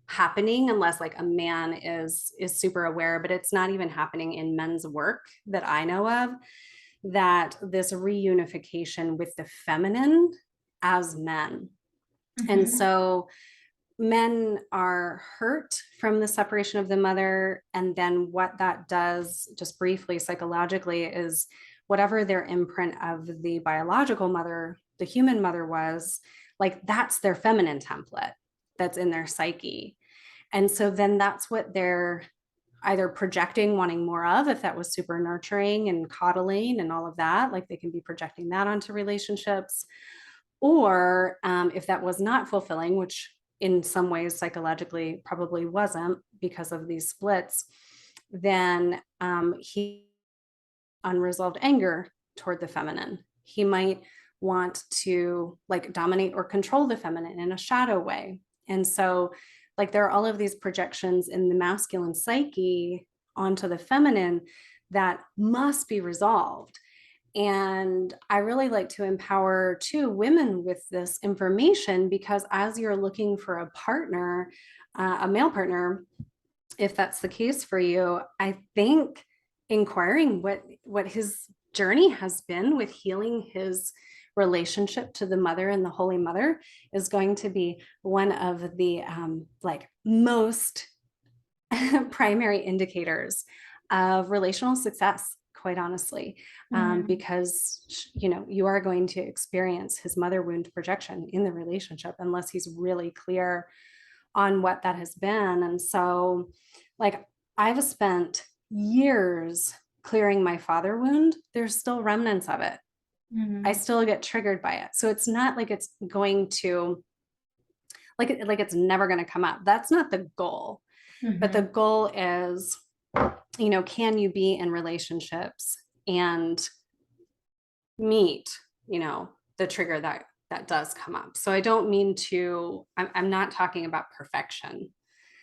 happening unless like a man is super aware, but it's not even happening in men's work that I know of, that this reunification with the feminine as men. And Mhm. so men are hurt from the separation of the mother. And then what that does, just briefly psychologically, is whatever their imprint of the biological mother, the human mother, was, like that's their feminine template that's in their psyche. And so then that's what they're either projecting, wanting more of, if that was super nurturing and coddling and all of that, like they can be projecting that onto relationships. Or if that was not fulfilling, which in some ways psychologically probably wasn't because of these splits, then he unresolved anger toward the feminine. He might want to like dominate or control the feminine in a shadow way. And so, like, there are all of these projections in the masculine psyche onto the feminine that must be resolved. And I really like to empower too women with this information, because as you're looking for a partner, a male partner, if that's the case for you, I think inquiring what his journey has been with healing his relationship to the mother and the Holy Mother is going to be one of the like most primary indicators of relational success, quite honestly, Mm, because you are going to experience his mother wound projection in the relationship unless he's really clear on what that has been. And so, like, I've spent years clearing my father wound. There's still remnants of it. I mm, still get triggered by it. So it's not like it's going to like it's never going to come up. That's not the goal. But the mhm. goal is, can you be in relationships and meet, the trigger that does come up. So I don't mean to, I'm not talking about perfection,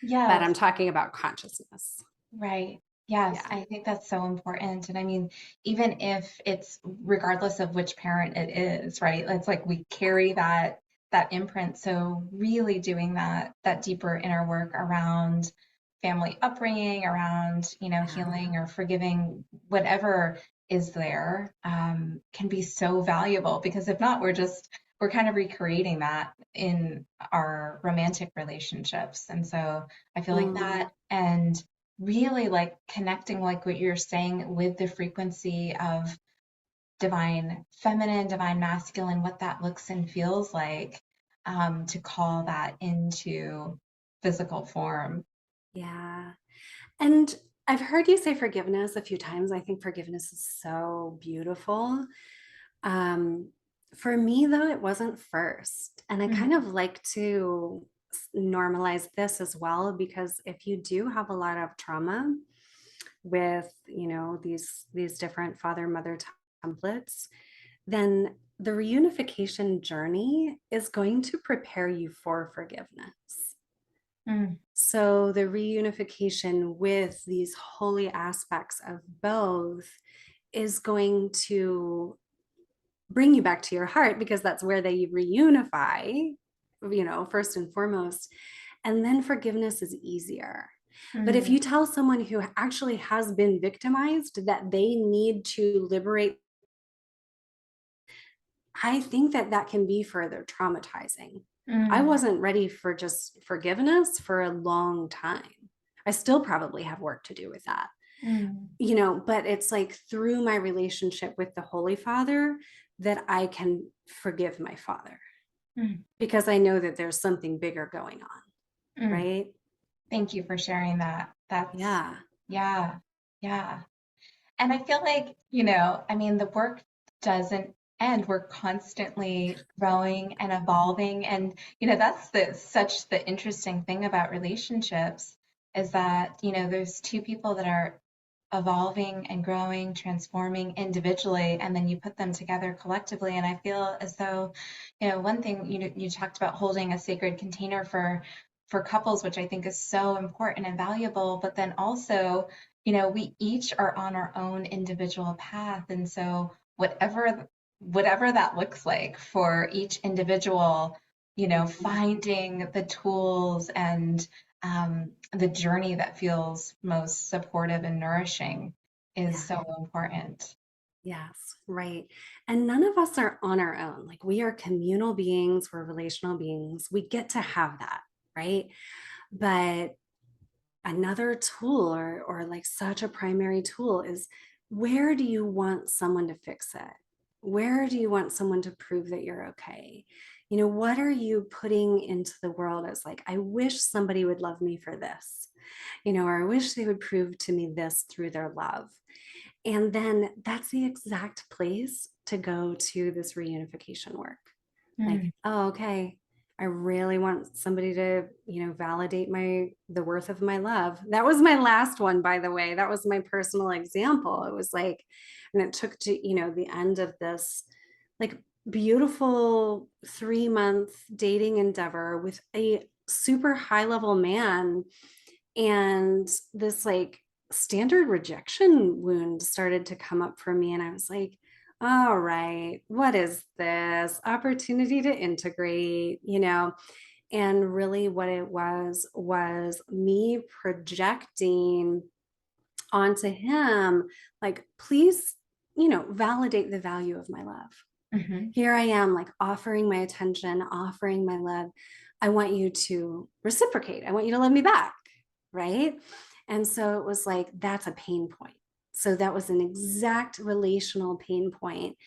but I'm Yes. talking about consciousness. Right. Yes, Yeah. I think that's so important. And I mean, even if it's regardless of which parent it is, right? It's like we carry that imprint. So really doing that deeper inner work around family upbringing, around, Yeah. healing or forgiving whatever is there, can be so valuable because if not, we're kind of recreating that in our romantic relationships. And so I feel like Mm, that and really like connecting like what you're saying with the frequency of divine feminine, divine masculine, what that looks and feels like, to call that into physical form. yeah. And I've heard you say forgiveness a few times. I think forgiveness is so beautiful. Um, for me, though, it wasn't first. And I kind Mhm, of like to normalize this as well, because if you do have a lot of trauma with, these different father mother templates, then the reunification journey is going to prepare you for forgiveness. mm, So the reunification with these holy aspects of both is going to bring you back to your heart, because that's where they reunify, first and foremost. And then forgiveness is easier. But if mm, you tell someone who actually has been victimized that they need to liberate, I think that can be further traumatizing. I mm, wasn't ready for just forgiveness for a long time. I still probably have work to do with that, mm, but it's like through my relationship with the Holy Father that I can forgive my father, mm, because I know that there's something bigger going on, mm. right? Thank you for sharing that. That's, Yeah. yeah, yeah. And I feel like, I mean, the work doesn't end. We're constantly growing and evolving. And, that's such the interesting thing about relationships is that, there's two people that are evolving and growing, transforming individually, and then you put them together collectively. And I feel as though, one thing you talked about holding a sacred container for couples, which I think is so important and valuable, but then also, we each are on our own individual path. And so whatever that looks like for each individual, finding the tools and the journey that feels most supportive and nourishing is Yeah. so important. Yes, right. And none of us are on our own. Like, we are communal beings, we're relational beings. We get to have that, right? But another tool, or like such a primary tool, is where do you want someone to fix it? Where do you want someone to prove that you're okay? What are you putting into the world as like, I wish somebody would love me for this, or I wish they would prove to me this through their love. And then that's the exact place to go to this reunification work. Mm, Like, oh, okay, I really want somebody to, validate the worth of my love. That was my last one, by the way. That was my personal example. It was like, and it took to, the end of this like beautiful 3 month dating endeavor with a super high level man, and this like standard rejection wound started to come up for me. And I was like, All right, what is this? Opportunity to integrate, and really what it was me projecting onto him, like, please, validate the value of my love. Hmm. Here I am, like offering my attention, offering my love. I want you to reciprocate. I want you to love me back. Right. And so it was like, that's a pain point. So that was an exact relational pain point.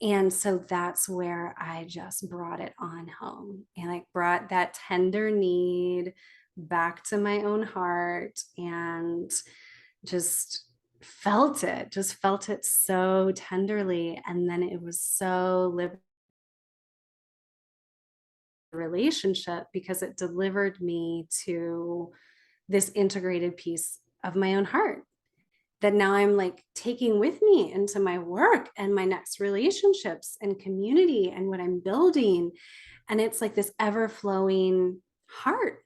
And so that's where I just brought it on home and like brought that tender need back to my own heart and just just felt it so tenderly. And then it was so relationship because it delivered me to this integrated piece of my own heart that now I'm like taking with me into my work and my next relationships and community and what I'm building. And it's like this ever flowing heart.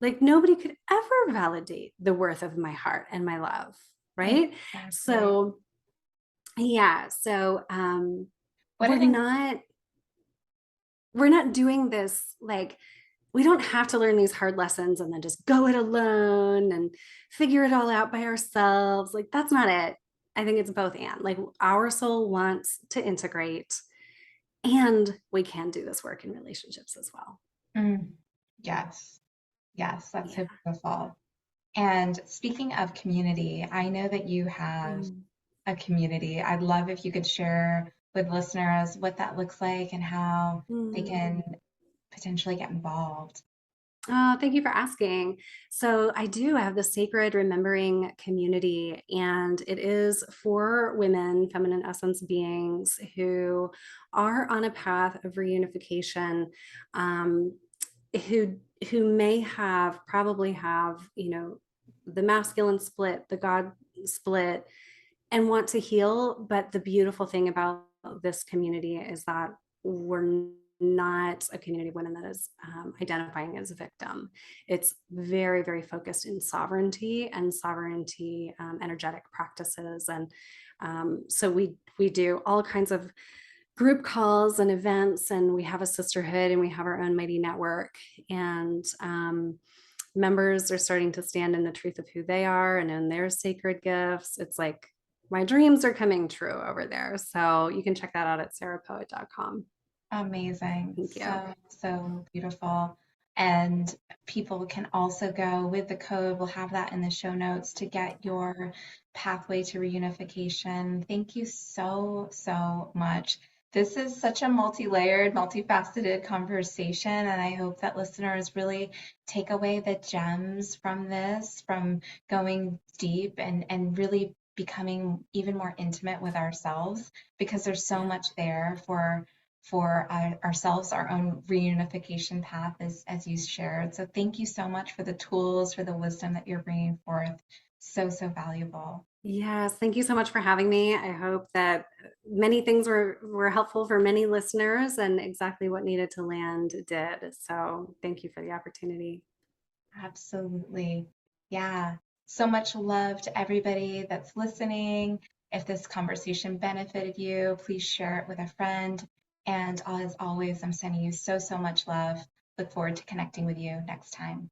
Like nobody could ever validate the worth of my heart and my love. Right. Exactly. So, yeah. What We're an not, we're not doing this like, we don't have to learn these hard lessons and then just go it alone and figure it all out by ourselves. Like, that's not it. I think it's both and. Like, our soul wants to integrate, and we can do this work in relationships as well. mm, yes, yes, that's so Yeah. beautiful. And speaking of community, I know that you have Mm. a community. I'd love if you could share with listeners what that looks like and how they Mm. can potentially get involved. Oh, thank you for asking. So, I do have the Sacred Remembering community, and it is for women, feminine essence beings who are on a path of reunification, um, who may have probably have the masculine split, the God split, and want to heal. But the beautiful thing about this community is that we're not a community of women that is identifying as a victim. It's very, very focused in sovereignty and sovereignty energetic practices. And so we do all kinds of group calls and events, and we have a sisterhood, and we have our own mighty network. And members are starting to stand in the truth of who they are and in their sacred gifts. It's like my dreams are coming true over there. So you can check that out at sarahpoet.com. Amazing. Thank you. So, so beautiful. And people can also go with the code. We'll have that in the show notes to get your pathway to reunification. Thank you so, so much. This is such a multi-layered, multifaceted conversation, and I hope that listeners really take away the gems from this, from going deep and really becoming even more intimate with ourselves, because there's so Yeah. much there for ourselves, our own reunification path, as you shared. So thank you so much for the tools, for the wisdom that you're bringing forth. So, so valuable. Yes, thank you so much for having me. I hope that many things were helpful for many listeners and exactly what needed to land did. So thank you for the opportunity. Absolutely. Yeah. So much love to everybody that's listening. If this conversation benefited you, please share it with a friend. And as always, I'm sending you so, so much love. Look forward to connecting with you next time.